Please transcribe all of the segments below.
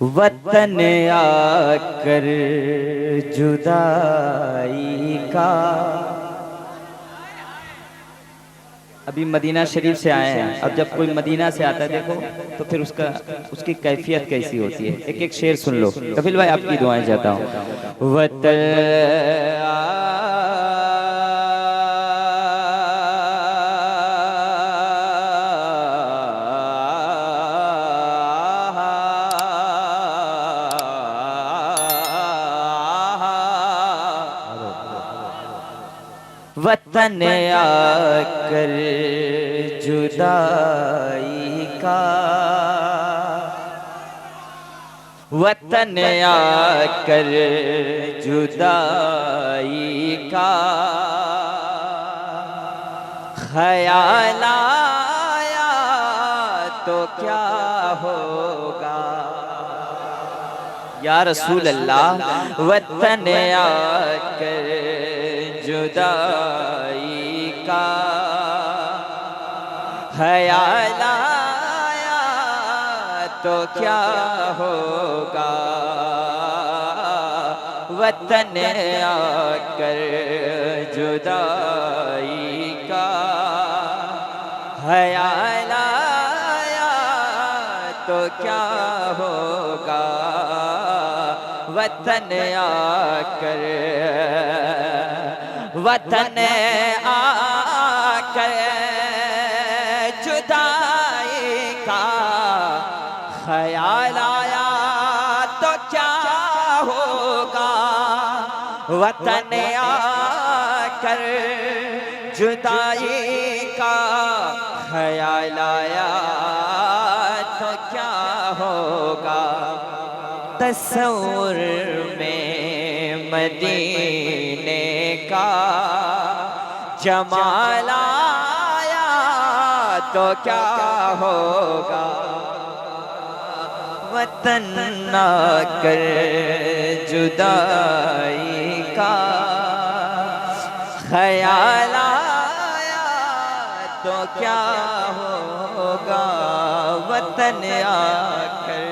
वतन आकर जुदाई का। अभी मदीना शरीफ से आए हैं, अब जब कोई मदीना से आता है देखो तो फिर उसकी कैफियत कैसी होती है। एक एक शेर सुन लो। कपिल भाई आपकी दुआएं चाहता हूँ। वतन वतन आकर जुदाई का, वतन आकर जुदाई का ख्याल आया तो क्या होगा या रसूल अल्लाह। वतन आकर जुदाई का ख्याल आया तो क्या होगा। वतन आकर जुदाई का ख्याल आया तो क्या होगा। वतन आकर, वतन आकर जुदाई का ख्याल आया तो क्या होगा। वतन आकर जुदाई का ख्याल आया तो क्या होगा। तस्वुर में मदीने का जमाल आया तो क्या होगा। वतन आकर जुदाई का ख्याल आया तो क्या होगा। वतन आकर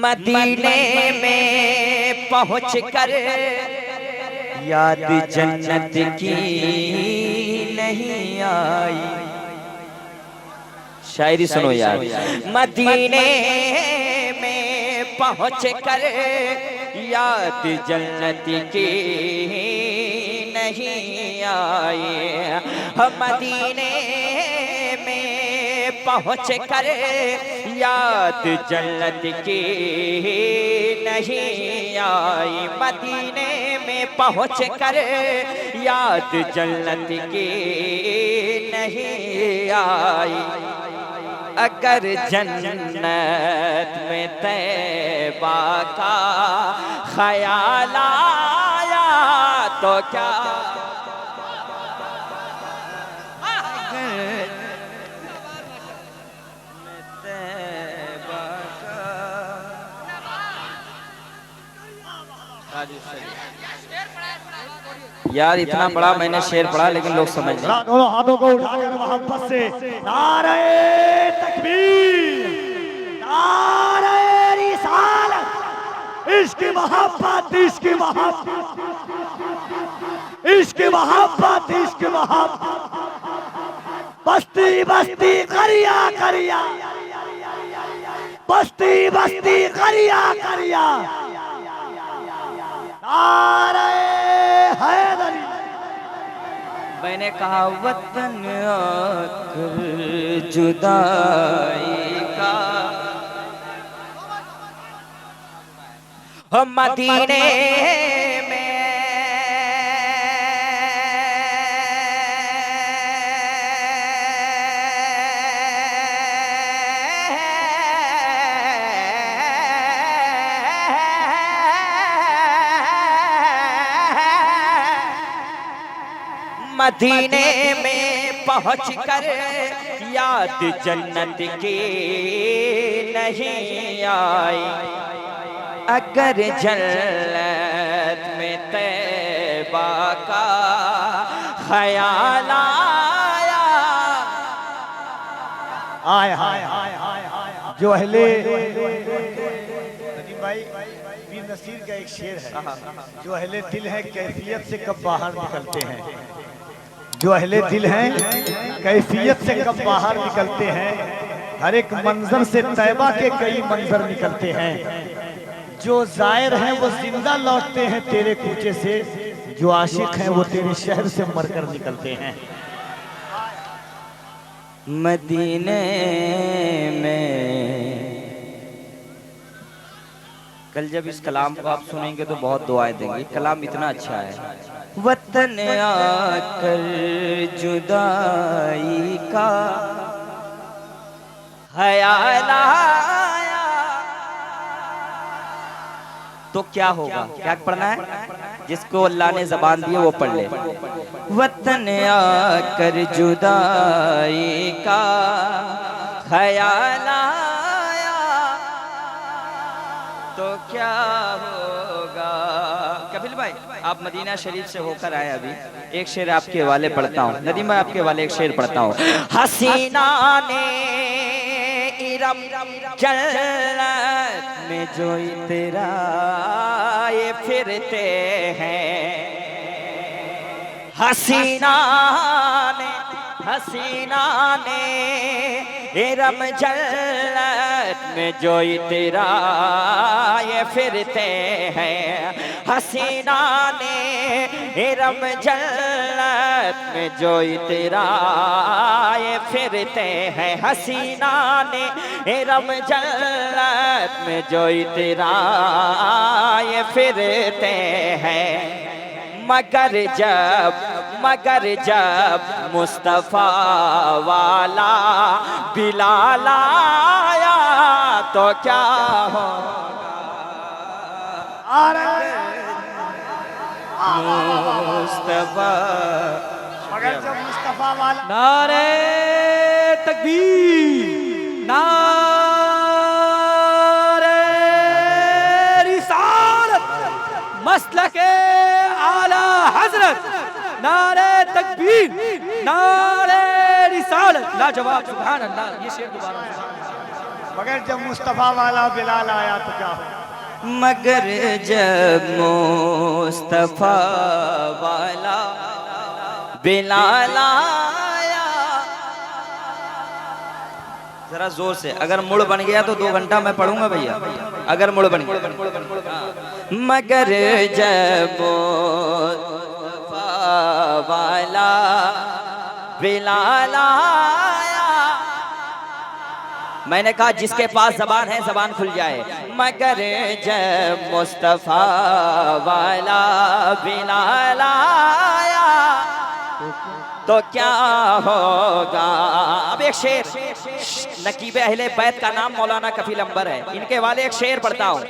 मदीने में पहुँच कर याद जन्नत की नहीं आई। शायरी सुनो यार। मदीने में पहुँच कर याद जन्नत की नहीं आई। मदीने में पहुँच कर याद जन्नत की नहीं आई। मदीने में पहुँच कर याद जन्नत की नहीं आई। अगर जन्नत में तैबा का ख्याल आया तो क्या। यार इतना बड़ा मैंने शेर पढ़ा लेकिन लोग समझ नहीं। दोनों हाथों को उठाकर मोहब्बत से नारे तकबीर, नारे रिसालत। इश्क मोहब्बत, इश्क मोहब्बत, इश्क मोहब्बत, इश्क मोहब्बत। बस्ती बस्ती करिया करिया, बस्ती बस्ती करिया करिया। नारे हैदरी। मैंने कहा वतन आकर जुदाई का हम मदीने में मदीने में पहुँच कर याद जन्नत की नहीं आई। अगर जन्नत में तैबा का ख्याल आया आय हाय हाय हाय हाय जो अहले नदीम भाई वीर नसीर का एक शेर है, जो अहले दिल है कैफियत से कब बाहर निकलते हैं, जो अहले दिल हैं कैफियत से कब बाहर निकलते हैं, हर एक मंजर से तैबा के कई मंजर निकलते हैं, जो जायर हैं वो जिंदा लौटते हैं तेरे कूचे से, जो आशिक हैं वो तेरे शहर से मरकर निकलते हैं। मदीने में कल जब इस कलाम को आप सुनेंगे तो बहुत दुआएं देंगे, कलाम इतना अच्छा है। वतन आकर जुदाई का ख्याल आया तो क्या होगा, क्या पढ़ना है, जिसको अल्लाह ने जबान दी है वो पढ़ ले। वतन आकर जुदाई का ख्याल आया तो क्या होगा। कपिल भाई आप मदीना शरीफ से होकर आए, अभी एक शेर आपके वाले पढ़ता हूँ। नदीम भाई आपके वाले एक शेर पढ़ता हूँ। हसीना ने इरम जन्नत में जो तेरा ये फिरते हैं, हसीना ने इरम जन्नत में जो तेरा ये फिरते हैं, हसीना ने इरम जन्नत में जो तेरा ये फिरते हैं, हसीना ने इरम जन्नत में जो तेरा ये फिरते हैं। मगर जब मुस्तफा वाला बिलाल आया तो क्या होगा। मुस्तफा मगर जब मुस्तफा वाला नारे तकबीर, नारे रिसालत, मसलके आला हजरत, नारे तकबीर, नारे रिसालत, लाजवाब, सुभान अल्लाह। ये शेर दोबारा। मगर जब मुस्तफा वाला बिलाल आया तो क्या होगा। मगर जब मुस्तफा वाला बिलाल आया, जरा जोर से, अगर मुड़ बन गया तो 2 घंटा मैं पढ़ूंगा भैया, अगर मुड़ बन गया। मगर जब मुस्तफा वाला बिलाल आया, मैंने कहा जिसके पास जबान है जबान खुल जाए। मगर जब मुस्तफा वाला बिलाल आया तो क्या होगा। अब एक शेर, नकीबे अहले बैत का नाम मौलाना कफील अंबर है, इनके वाले एक शेर पढ़ता हूँ,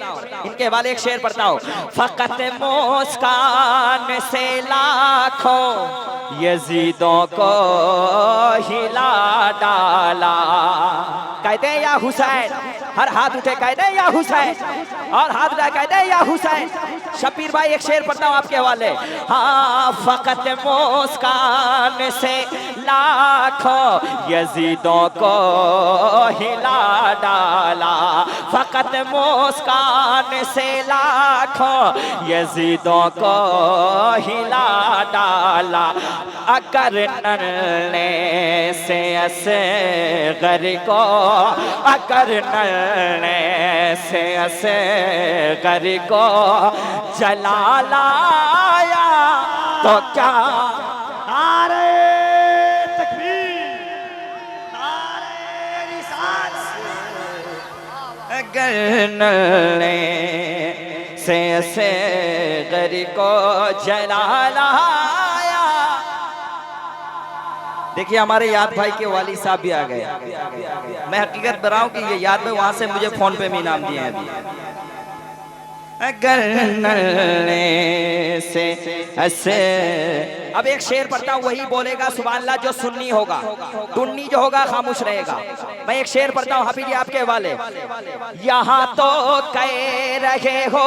इनके वाले एक शेर पढ़ता हूँ। फकत मुस्कान से लाखों यजीदों को हिला डाला, कहते हैं या हुसैन, हर हाथ उठे कहते हैं या हुसैन, और हाथ उठाए कहते हैं या हुसैन। शबीर भाई एक शेर पढ़ता हूँ आपके हवाले। हाँ, फकत मुस्कान से लाखों यजीदों को हिला डाला, फकत मुस्कान से लाखों यजीदों को हिला डाला। अगर नन्हे से असगर को, अगर नन्हे से असगर को जला लाया तो क्या। नारे तकबीर, नारे रिसालत। अगर नन्हे से असगर को जला लाया। देखिए हमारे याद भाई के वाली साहब भी आ गए। मैं हकीकत बताऊं कि ये याद भाई वहां से मुझे फोन पे भी इनाम दिए हैं अभी। अगर नन्हे से ऐसे, अब एक शेर पढ़ता हूँ, वही बोलेगा सुभान अल्लाह जो सुन्नी होगा, टुन्नी जो होगा खामोश रहेगा। मैं एक शेर पढ़ता हूँ हाफिज जी आपके वाले। यहाँ तो कह रहे हो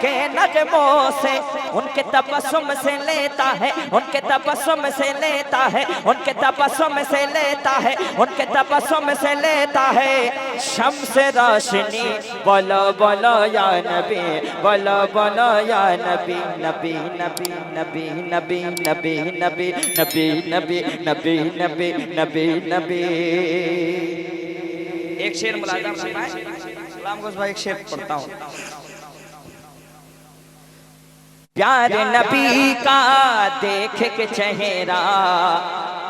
के नगमों से, उनके तबस्सुम से लेता है, उनके तबस्सुम से लेता है, उनके तबस्सुम से लेता है, उनके तबस्सुम से लेता है शम्स रोशनी। बोलो बोलो या नबी, बोलो बोलो या नबी, नबी नबी नबी नबी नबी नबी नबी नबी नबी नबी नबी नबी। एक शेर मुलाज़ा फरमाएं, गुलाम गौस भाई एक शेर पढ़ता हूँ। प्यारे नबी का देख के चेहरा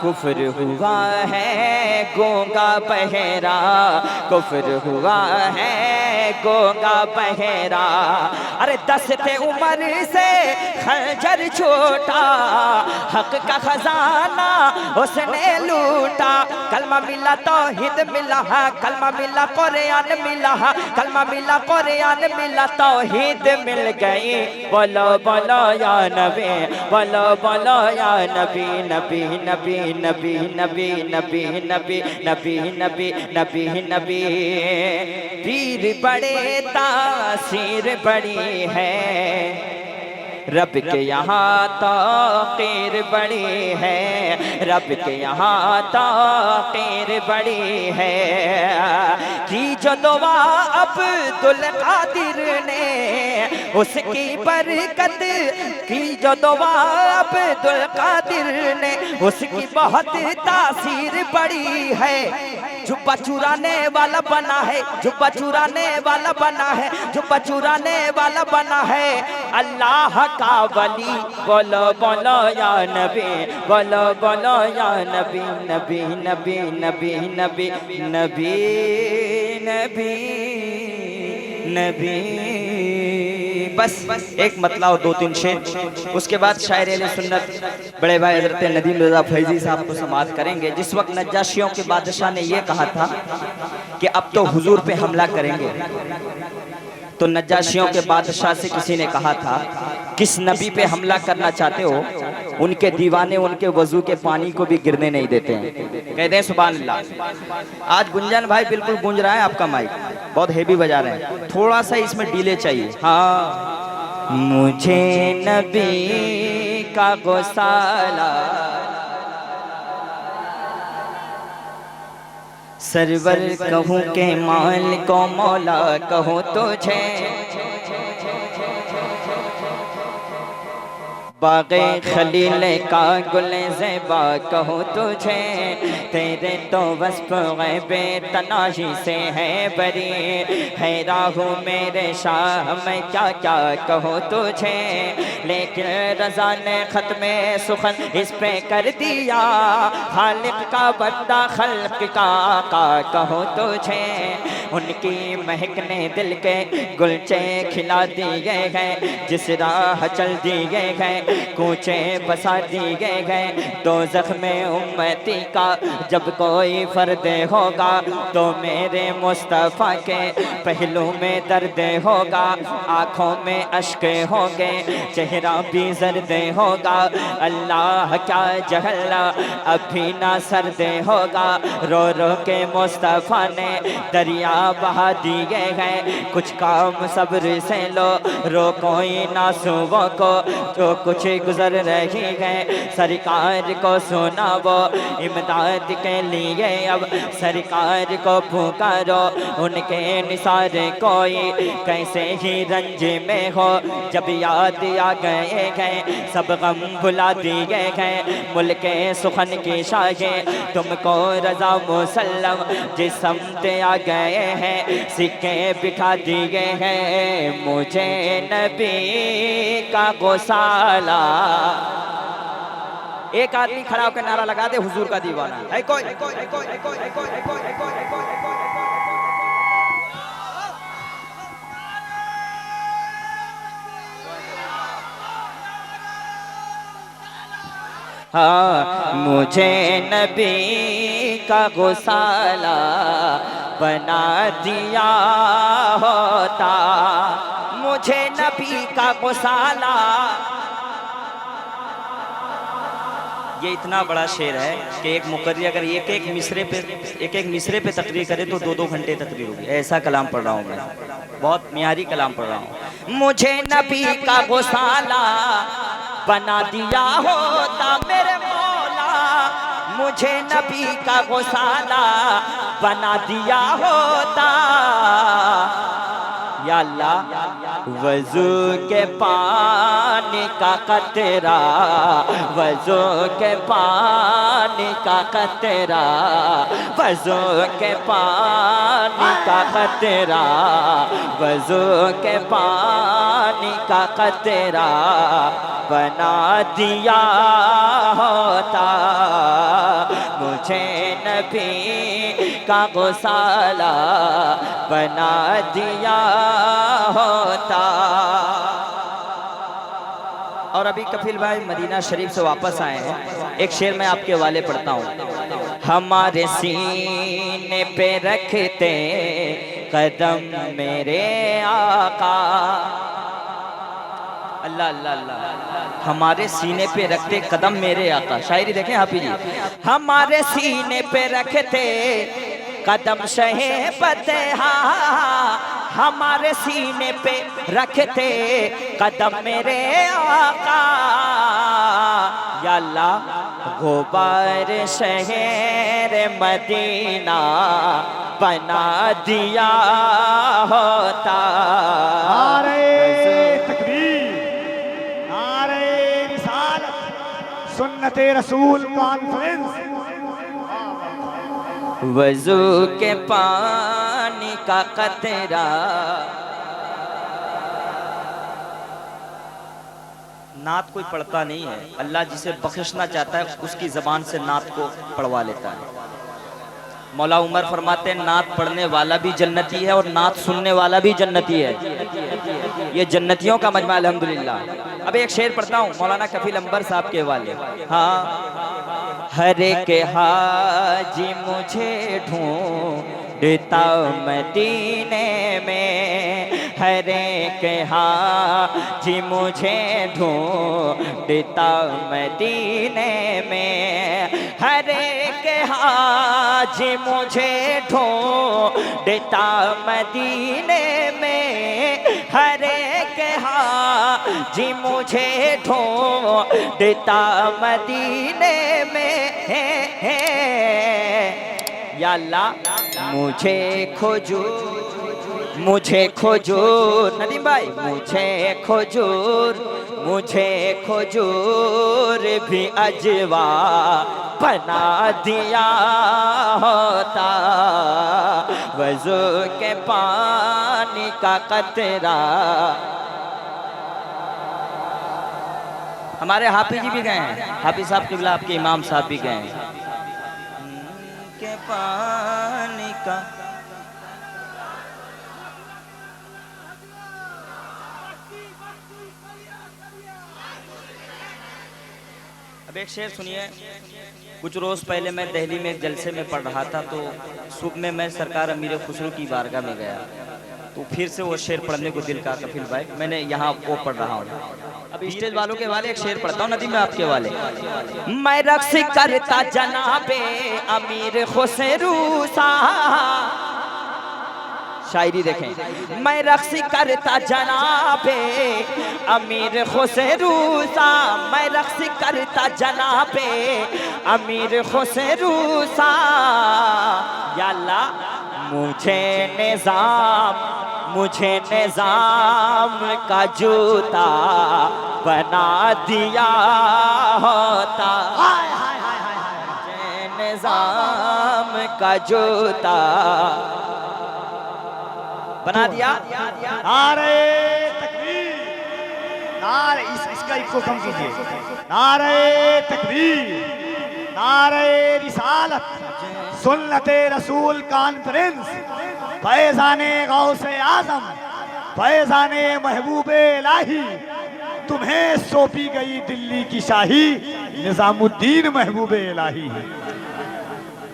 कुफ्र हुआ है गूंगा बहरा, कुफ्र हुआ है गूंगा बहरा। अरे दस्ते उम्र से खंजर छोटा, हक का खजाना उसने लूटा। कलमा मिला तौहीद मिला, कलमा मिला कुरान मिला, कलमा मिला कुरान मिला, तौहीद मिल गई। बोलो बोलो या नबी, बोलो बोलो या नबी, नबी नबी नबी नबी नबी नबी नबी नबी नबी नबी। पीर बड़े तासीर बड़ी है, रब के यहाँ ताक़ीर बड़ी है, रब के यहाँ ताक़ीर बड़ी है। की जो दुआ अब्दुल कादिर ने उसकी बरकत, की जो दुआ अब्दुल कादिर ने उसकी बहुत तासीर बड़ी है। जुब्बा चुराने वाला बना है, जुब्बा चुराने वाला बना है, जुब्बा चुराने वाला बना है अल्लाह का वली। बोलो बोलो या नबी, बोलो बोलो या नबी, नबी नबी नबी नबी नबी नबी नबी। बस एक मतला और 2-3 शेर, उसके बाद शायर अहले सुन्नत बड़े भाई हजरत नदीम रज़ा फैजी साहब को समाअत करेंगे। जिस वक्त नज्जाशियों के बादशाह ने यह कहा था कि अब तो हुजूर पे हमला करेंगे, तो नज्जाशियों के बादशाह से किसी ने कहा था किस नबी पे हमला करना चाहते हो, उनके दीवाने उनके वजू के पानी को भी गिरने नहीं देते हैं। कहते हैं सुभान अल्लाह। आज गुंजन भाई बिल्कुल गूंज रहा है आपका माइक, बहुत हेवी बजा रहे हैं, थोड़ा सा इसमें डिले चाहिए। हाँ, मुझे नबी का गौसाला सरवर कहूँ के माल को मौला कहूँ तुझे, बाग़े खलील का गुले ज़ेबा कहूँ तुझे। तेरे तो वस्फ़ ग़ैबे तनाही से है बरी, हैरान हूँ मेरे शाह मैं क्या क्या कहूँ तुझे। लेकिन रज़ा ने ख़त्मे सुखन इस पे कर दिया, खालिक का बंदा खल्क़ का आका कहूँ तुझे। उनकी महक ने दिल के गुलचे खिला दिए हैं, जिस राह चल दिए हैं कूचे बसा दिए गए। दोज़ख में उम्मती का जब कोई फर्द होगा, तो मेरे मुस्तफ़ा के पहलू में दर्द होगा। आँखों में अश्क होंगे, चेहरा भी जर्द होगा। अल्लाह क्या जहला अब भी ना सर्द होगा। रो रो के मुस्तफ़ा ने दरिया बहा दिए हैं, कुछ काम सब्र से लो, रो कोई नासुओं को जो कुछ गुजर रही है। सरकार को सुनावो इमदाद के लिए, अब सरकार को पुकारो, उनके निसार कोई कैसे ही रंज में हो। जब याद आ गए हैं सब गम भुला दिए हैं, मुल्के सुखन की शाहें तुमको रजा मुसल्लम जिस समत आ गए हैं, सिक्के बिठा दिए हैं। मुझे नबी का गौसाला। एक आदमी खड़ा होकर नारा लगा दे हुजूर का दीवाना है कोई। हाँ, मुझे नबी का गौसाला बना दिया होता, मुझे नबी का गौसाला। ये इतना बड़ा शेर है कि एक मुकर्री अगर एक एक मिसरे पे तकरीर करे तो 2-2 घंटे तकरीर होगी। ऐसा कलाम पढ़ रहा हूँ मैं, बहुत मियारी कलाम पढ़ रहा हूँ। मुझे नबी का गौसाला बना दिया होता मेरे मौला, मुझे नबी का गौसाला बना दिया होता। या अल्लाह वजू के पानी का कतरा, वजू के पानी का कतरा, वजू के पानी का कतरा, वजू के पानी का कतरा बना दिया होता, मुझे नबी का गौसाला बना दिया होता। और अभी कफिल भाई मदीना शरीफ से वापस आए हैं, एक शेर मैं आपके वाले पढ़ता हूँ। हमारे सीने पे रखते कदम मेरे आका, अल्लाह अल्लाह अल्लाह, हमारे सीने पे रखते कदम मेरे आका। शायरी देखें हाफिज जी, हमारे सीने पे रखते कदम शहे फतेहा, हमारे सीने पे रखते कदम मेरे आका। या अल्लाह गुबार शहर मदीना बना दिया होता। नारे तकबीर, नारे रिसालत, सुन्नते रसूल कॉन्फ्रेंस। वजू के पानी का कतरा, नात कोई पढ़ता नहीं है, अल्लाह जिसे बख्शना चाहता है उसकी ज़बान से नात को पढ़वा लेता है। मौला उमर फरमाते हैं नात पढ़ने वाला भी जन्नती है और नात सुनने वाला भी जन्नती है। ये जन्नतियों का मजमा अल्हम्दुलिल्लाह। अब एक शेर पढ़ता हूँ मौलाना कफील अंबर साहब के वाले। हाँ, हरे के हाजी मुझे ढूंढता मदीने में, हरे के हाजी मुझे ढूंढता मदीने में, हरे के हाजी मुझे ढूंढता मदीने में, हरे के हाजी मुझे ढूंढता मदीने में। या अल्लाह मुझे खोजो, मुझे खोजूर, नदीम भाई मुझे खोजूर, मुझे खोजूर भी अजवा बना दिया होता, वजू के पानी का कतरा। हमारे हाफिज जी भी गए हैं, हाफिज साहब किबला आपके इमाम साहब भी गए हैं। के पानी का अब एक शेर सुनिए। कुछ रोज़ पहले मैं दिल्ली में एक जलसे में पढ़ रहा था, तो सुबह में मैं सरकार अमीर खुसरो की बारगाह में गया, तो फिर से वो शेर पढ़ने को दिल का कफिल भाई, मैंने यहाँ वो पढ़ रहा हूँ। अब स्टेज वालों के वाले एक शेर पढ़ता हूँ नदीम में आपके वाले। मैं रक्स करता जनाबे अमीर खुसरो सा, शायरी देखें। मैं रक्स करता जनाबे अमीर खुसरो सा, मैं रक्स करता जनाबे अमीर खुसरो सा। या अल्लाह मुझे निजाम, मुझे निजाम का जूता बना दिया होता, मुझे निजाम का जूता बना दिया। नारे तकबीर, नारे इसका इको कम कीजिए। नारे तकबीर, नारे रिसालत, सुन्नते रसूल कॉन्फ्रेंस, फैज़ाने गौसे आज़म, फैज़ाने महबूबे इलाही, तुम्हें सौंपी गई दिल्ली की शाही, निज़ामुद्दीन महबूबे इलाही।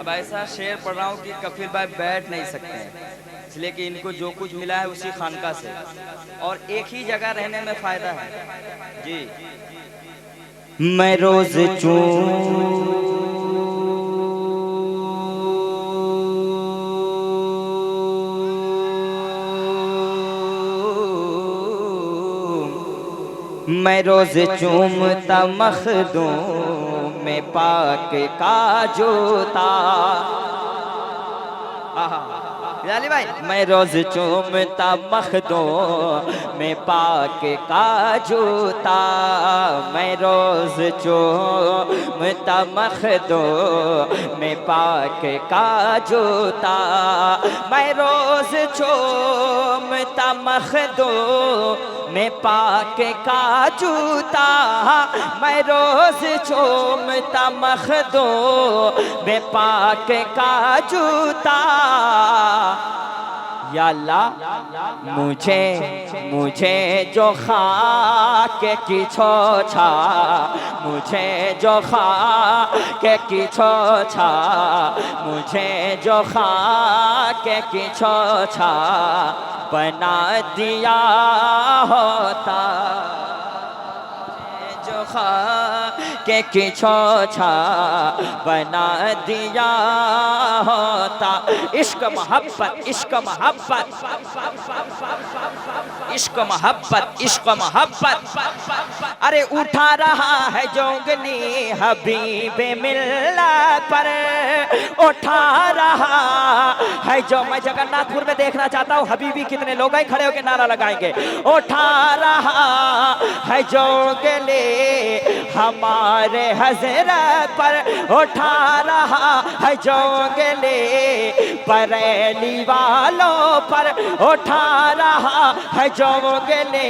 अब ऐसा शेर पढ़ रहा हूँ कि कफील भाई बैठ नहीं सकते हैं, इसलिए कि इनको जो कुछ मिला है उसी खानका से, और एक ही जगह रहने में फायदा है जी। मैं रोज मैं रोज चूमता मखदूम में पाक का जूता। बिलाली भाई, मैं रोज चूमता मखदूम में पाक का जूता। मैं रोज चूमता मखदूम में पाक का जूता। मैं रोज चूमता मखदूम में पाक का जूता। मैं रोज चूमता मखदूम में पाक का जूता। या अल्लाह मुझे जो खाक की छोछा, मुझे जो खाक की छोछा, मुझे जो खाक की छोछा बना दिया होता। जो खाक की छोछा बना दिया होता। इश्क मोहब्बत, इश्क मोहब्बत, इश्क मोहब्बत, इश्क मोहब्बत। अरे उठा रहा है जोगनी हबीबे मिल्लत पर, उठा रहा है जो। मैं जगन्नाथपुर में देखना चाहता हूँ हबीबी कितने लोग हैं खड़े होकर नारा लगाएंगे। उठा रहा है जोगनी हमारे हजरत पर, उठा रहा है जोगले बरेली वालों पर, उठा रहा है जोगले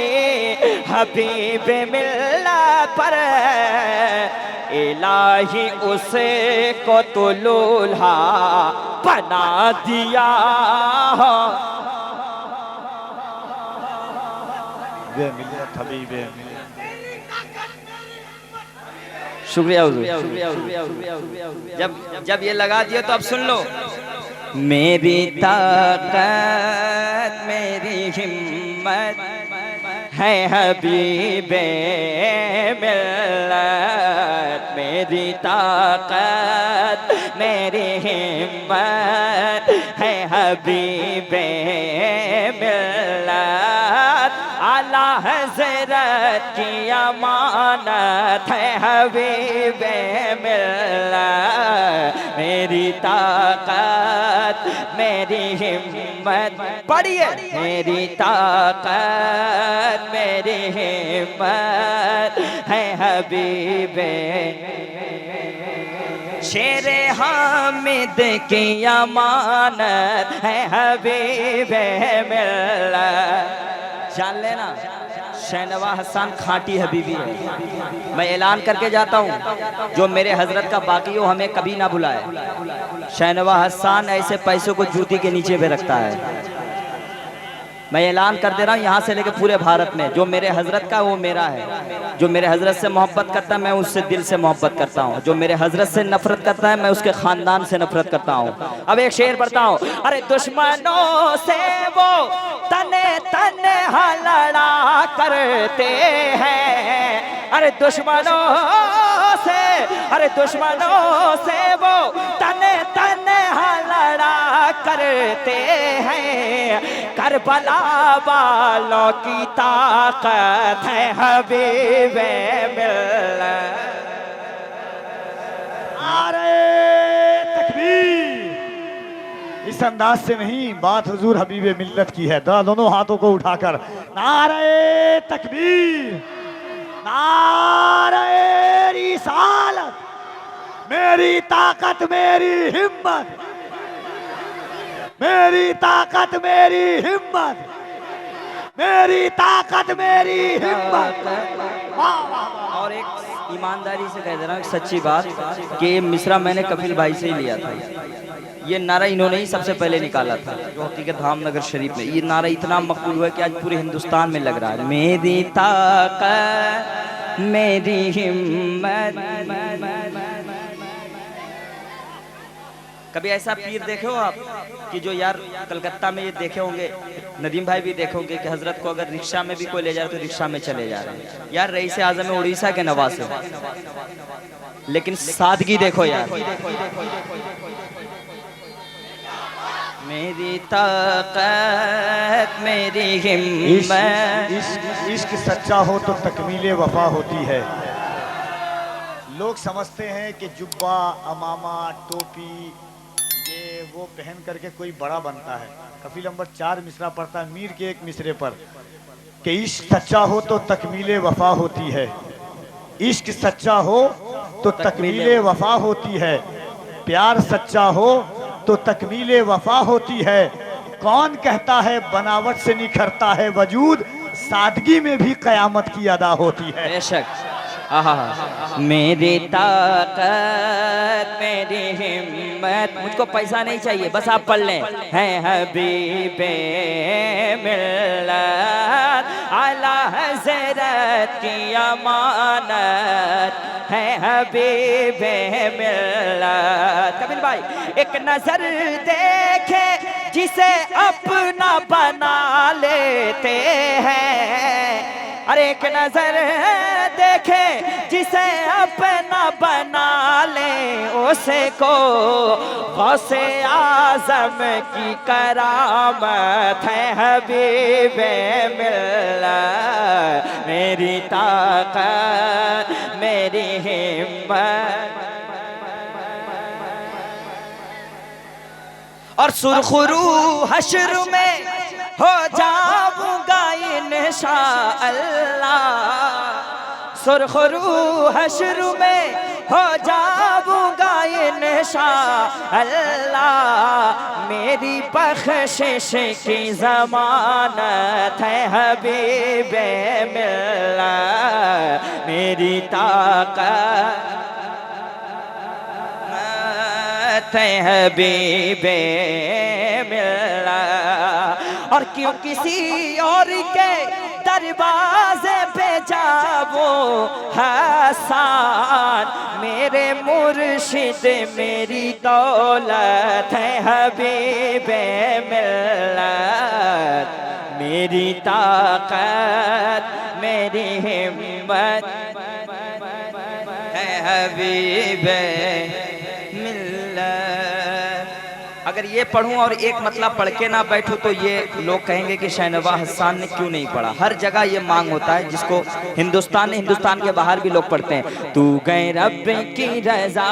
हबीब मिल्लत पर। इलाही उसे को तो लूल्हा बना दिया हो। मिल्लत हबीबे शुक्रिया हुजूर। जब ये लगा दिया तो अब सुन लो। मेरी ताकत मेरी हिम्मत है हबीबे मिल्लत। मेरी ताकत मेरी हिम्मत है हबीबे मिल्लत। आला हज़रत की अमानत है हबीबे मिल्लत। मेरी ताकत मेरी हिम्मत, पढ़िए। मेरी ताकत मेरी हिम्मत है हबीबे। शेरे हामिद की अमानत है हबीबे मिल्लत। जान लेना शहनवा हसन खाटी हबीबी है। मैं ऐलान करके जाता हूँ जो मेरे हजरत का बाकी हो हमें कभी ना बुलाए। शहनवा हसन ऐसे पैसों को जूती के नीचे पे रखता है। मैं ऐलान कर दे रहा हूँ यहाँ से लेकर पूरे भारत में, जो मेरे हजरत का वो मेरा है। जो मेरे हजरत से मोहब्बत करता है मैं उससे दिल से मोहब्बत करता हूँ। जो मेरे हजरत से नफरत करता है मैं उसके खानदान से नफरत करता हूँ। अब एक शेर पढ़ता हूँ। अरे दुश्मनों से वो तने तने लड़ा करते हैं। अरे दुश्मनों से, अरे दुश्मनों से वो तने तने लड़ा करते हैं। करबला वालों की ताकत है हबीबे मिल्लत। नारे तकबीर। इस अंदाज से नहीं, बात हुजूर हबीबे मिल्लत की है। दोनों हाथों को उठाकर नारे तकबीर, नारे रिसालत। मेरी ताकत मेरी हिम्मत, मेरी ताकत मेरी हिम्मत, मेरी ताकत मेरी हिम्मत। और एक ईमानदारी से कह दे रहा हूँ सच्ची बात कि ये मिसरा मैंने कपिल भाई से ही लिया था। ये नारा इन्होंने ही सबसे पहले निकाला था, जो हकीकत धामनगर शरीफ में। ये नारा इतना मकबूल हुआ कि आज पूरे हिंदुस्तान में लग रहा है। मेरी ताकत मेरी हिम्मत। कभी ऐसा पीर देखे हो आप कि जो यार कलकत्ता में ये देखे होंगे, नदीम भाई भी देखे होंगे कि हजरत को अगर रिक्शा में भी कोई ले जा रहा है तो रिक्शा में चले जा रहे हैं। यार रईस आज़म है उड़ीसा के नवासे, लेकिन सादगी देखो यार। मेरी ताकत मेरी हिम्मत इश्क सच्चा हो तो तकमीले वफा होती है। लोग समझते हैं कि जुब्बा, अमामा, टोपी ये वो पहन करके कोई बड़ा बनता है। कफील नंबर 4 मिसरा पढ़ता है मीर के एक मिसरे पर कि इश्क सच्चा हो तो तकमीले वफा होती है। इश्क सच्चा हो तो तकमीले वफा होती है। प्यार सच्चा हो तो तकमीले वफा होती है। कौन कहता है बनावट से निखरता है वजूद, सादगी में भी कयामत की अदा होती है। बेशक। मेरी ताकत मेरी हिम्मत, मुझको पैसा नहीं चाहिए, बस आप पढ़ लें। है हबीबे मिल्लत आला हज़रत की अमानत, है हबीबे मिल्लत। कबीर भाई एक नजर देखे जिसे अपना बना लेते हैं, अरे एक नजर देखे जिसे अपना बना ले, उसे को गौसे आज़म की करामत है। हबीबे मिल्लत मेरी ताकत मेरी हिम्मत। और सुरखुरू हश्र में हो जाऊंगा इंशाअल्लाह, सुरखुरू हश्र में हो जाऊंगा इंशाअल्लाह। मेरी बख्शिश की ज़मानत है हबीबे मिल्लत मेरी ताकत है हबीबे मिल्लत। और क्यों किसी और के दरवाजे पे जाओ हसान, मेरे मुर्शिद मेरी दौलत है हबीबे मिल्लत मेरी ताकत मेरी हिम्मत है हबीबे मिल्लत। अगर ये पढ़ूं और एक मतलब पढ़ के ना बैठूं तो ये लोग कहेंगे कि शाहनवाज़ हसन ने क्यों नहीं पढ़ा। हर जगह ये मांग होता है, जिसको हिंदुस्तान के बाहर भी लोग पढ़ते हैं। तू गए रब की रज़ा,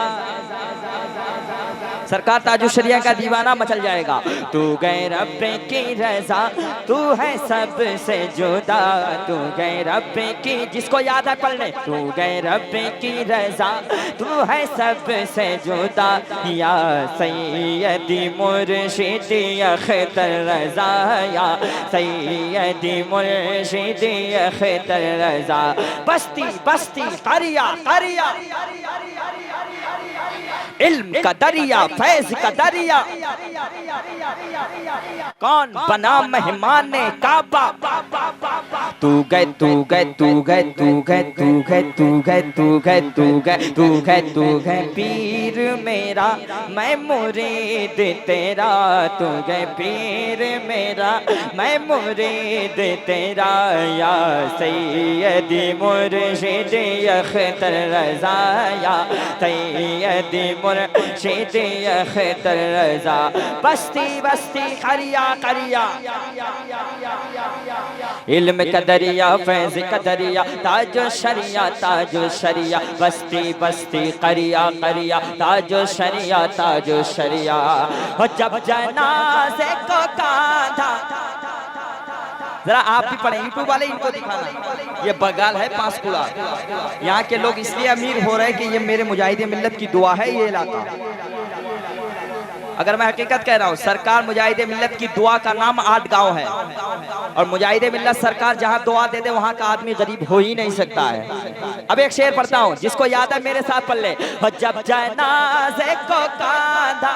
सरकार ताजुल शरिया का दीवाना मचल जाएगा। तू गए रब की रज़ा, तू है सबसे जुदा, तू गए रब की, जिसको याद है पढ़ ले। तू गए रब की रज़ा, तू है सबसे जुदा, या सैयदी मुर्शिदी अख्तर रज़ा, या सैयदी मुर्शिदी अख्तर रज़ा। बस्ती बस्ती करिया करिया, इल्म का दरिया फैज का दरिया, कौन बना मेहमान काबा। तू गए तू गए तू गए तू गए तू गए तू गए तू गए तू गए तू गए तू गए पीर मेरा मैं मुरीद तेरा, तू गए पीर मेरा मैं मुरीद तेरा, या सैयदी मुर्शिदी अख्तर रज़ा, या सैयदी मुर्शिदी अख्तर रज़ा। बस्ती बस्ती करिया करिया, इल्म का दरिया फैज़ का दरिया, ताजो शरिया ताजो शरिया। बस्ती बस्ती करिया करिया, ताजो शरिया ताजो शरिया। और जब जनाज़े को कांधा, जरा आप भी पढ़े, यूट्यूब वाले इनको दिखाना। ये बगाल है पांसकुड़ा, यहाँ के लोग इसलिए अमीर हो रहे हैं कि ये मेरे मुजाहिदे मिल्लत की दुआ है ये इलाका। अगर मैं हकीकत कह रहा हूँ, सरकार मुजाहिदे मिल्लत की दुआ का नाम 8 गांव है, और मुजाहिदे मिल्लत सरकार जहाँ दुआ दे दे वहाँ का आदमी गरीब हो ही नहीं सकता है। अब एक शेर पढ़ता हूँ, जिसको याद है मेरे साथ पढ़ ले। जब जनाज़े को कांधा,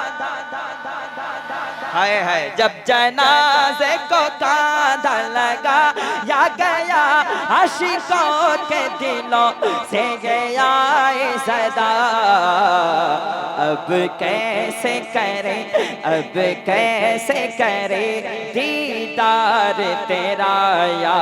हाय हाय, जब जनाज़े को कांधा लगा या गया आशिकों के दिलों से गया सदा। अब कैसे करे, अब कैसे करे दीदार तेरा, या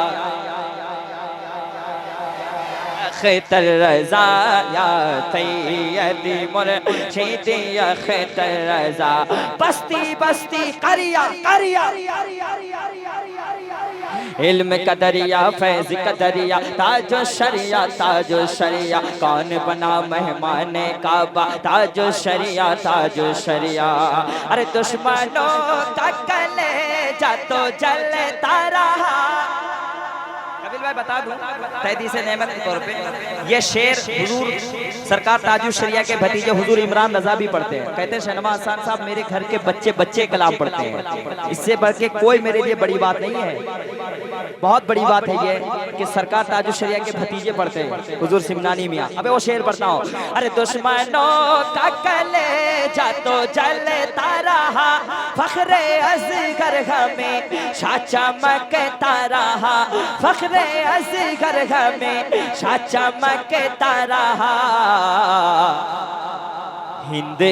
अख्तर रज़ा, या सैयदी मुर्शिदी अख्तर रज़ा। बस्ती बस्ती करिया करिया, इल्म का दरिया फैज का दरिया ताजो शरिया कौन बना मेहमान काबा ताजो शरिया अरे दुश्मनों का कलेजा तो जलता रहा। कपिल भाई बता दूं तहदीस नेमत के तौर पे ये शेर हुजूर सरकार ताजुश शरिया के भतीजे हुजूर इमरान रजा भी पढ़ते हैं। कहते हैं शहनवाज खान साहब मेरे घर के बच्चे कलाम पढ़ते हैं, इससे बढ़ के कोई मेरे लिए बड़ी बात नहीं है। बहुत बड़ी बात है ये कि सरकार ताजुश शरिया के भतीजे पढ़ते हैं हुजूर सिमनानी मियां। अबे वो शेर पढ़ता हूँ। अरे दुश्मनों का कलेजा तो जलता रहा फख्रे असगर हमें चमकता रहा फख्रे असगर हमें चमकता रहा। हिंद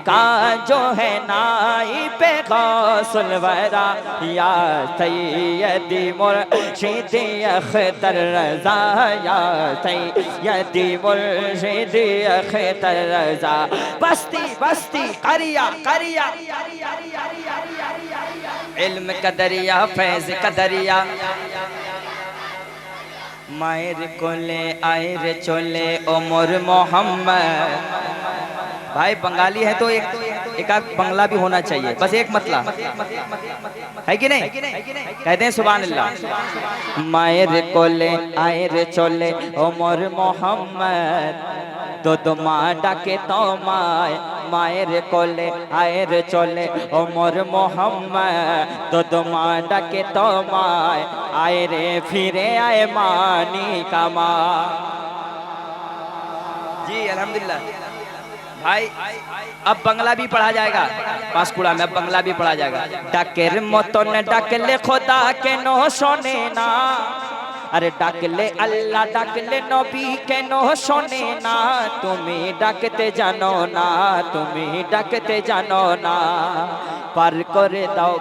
का जो है नाइब गौसुल वरा या सैयदी मुर्शिद अख्तर रज़ा या सैयदी मुर्शिद अख्तर रज़ा बस्ती करिया इल्म का दरिया फैज़ का दरिया मायर कोले आए रे चोले उमर मोहम्मद। भाई बंगाली है तो एक आध बंगला भी होना चाहिए, बस एक मतला है कि नहीं? कहते हैं सुभान अल्लाह। मायर कोले आए रे चोले उमर मोहम्मद तो माँ डाके तो मायर कोले आए रे चोले उमर मोहम्मद तो माँ डाके तो आए रे फिरे आए मानी का माँ। जी अल्हम्दुलिल्लाह भाई अब बंगला भी पढ़ा जाएगा पांसकुड़ा में, अब बंगला भी पढ़ा जाएगा। डाकेर मतन डाकले खुदा के नो सोने ना अरे डाकले अल्लाह डाकले नबी के नो सोने ना तुम्हें डाकते जानो ना पार करे दाओ।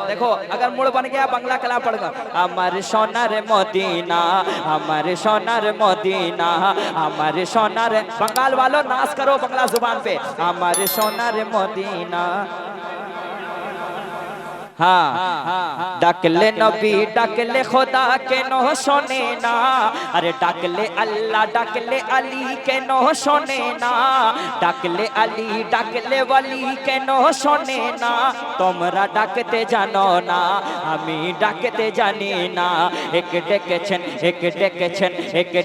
देखो अगर मूड बन गया बंगला कला पढ़ गया। हमारे सोनार मदीना हमारे सोनार बंगाल वालों नाच करो बंगला जुबान पे। हमारे सोनार मदीना हाँ डाकले नबी डाकले खुदा के नो सोने ना अरे डाकले अल्लाह डाकले अली के नो सोने ना डाकले अली डाकले वली के नो सोने ना তোমরা ডাকতে জানো না আমি ডাকতে জানি না। এক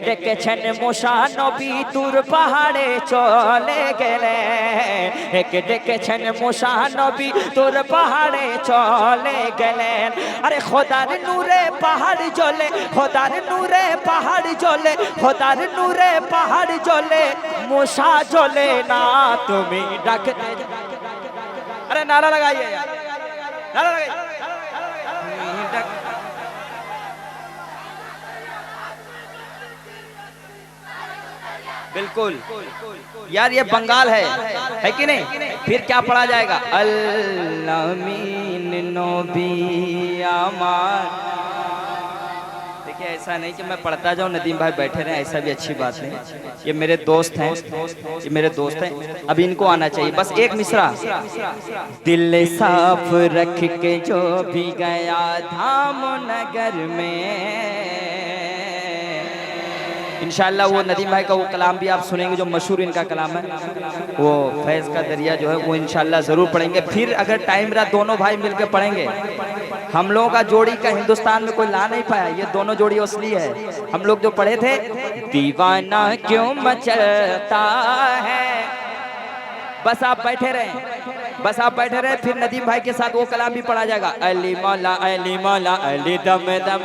ডেকেছেন মুসা নবী তুর পাহাড়ে চলে গেলেন। এক ডেকেছেন মুসা নবী তুর পাহাড়ে চলে গেলেন। আরে খোদার নূরে পাহাড় জ্বলে পাহাড় জ্বলে মুসা জ্বলে না তুমি ডাকতে। अरे नारा लगाइए यार, नारा लगाइए। बिल्कुल यार ये बंगाल है कि नहीं? फिर क्या पढ़ा जाएगा? अल्लामीन नबी अमान। देखिए ऐसा नहीं कि मैं पढ़ता जाऊं नदीम भाई बैठे रहे, ऐसा भी अच्छी बात नहीं। ये मेरे दोस्त हैं, अब इनको आना चाहिए। बस एक मिसरा। दिल साफ रख के जो भी गया धाम नगर में इंशाअल्लाह वो नदीम भाई का वो कलाम भी आप सुनेंगे जो मशहूर इनका कलाम है, वो फैज़ का दरिया जो है वो इंशाअल्लाह ज़रूर पढ़ेंगे। फिर अगर टाइम रहा दोनों भाई मिलकर पढ़ेंगे। हम लोगों का जोड़ी का हिंदुस्तान में कोई ला नहीं पाया, ये दोनों जोड़ी असली है। हम लोग जो पढ़े थे दीवाना क्यों मचलता है। बस आप बैठे रहे, फिर नदीम भाई के साथ वो कलाम भी पढ़ा जाएगा। अली मौला अली दम दम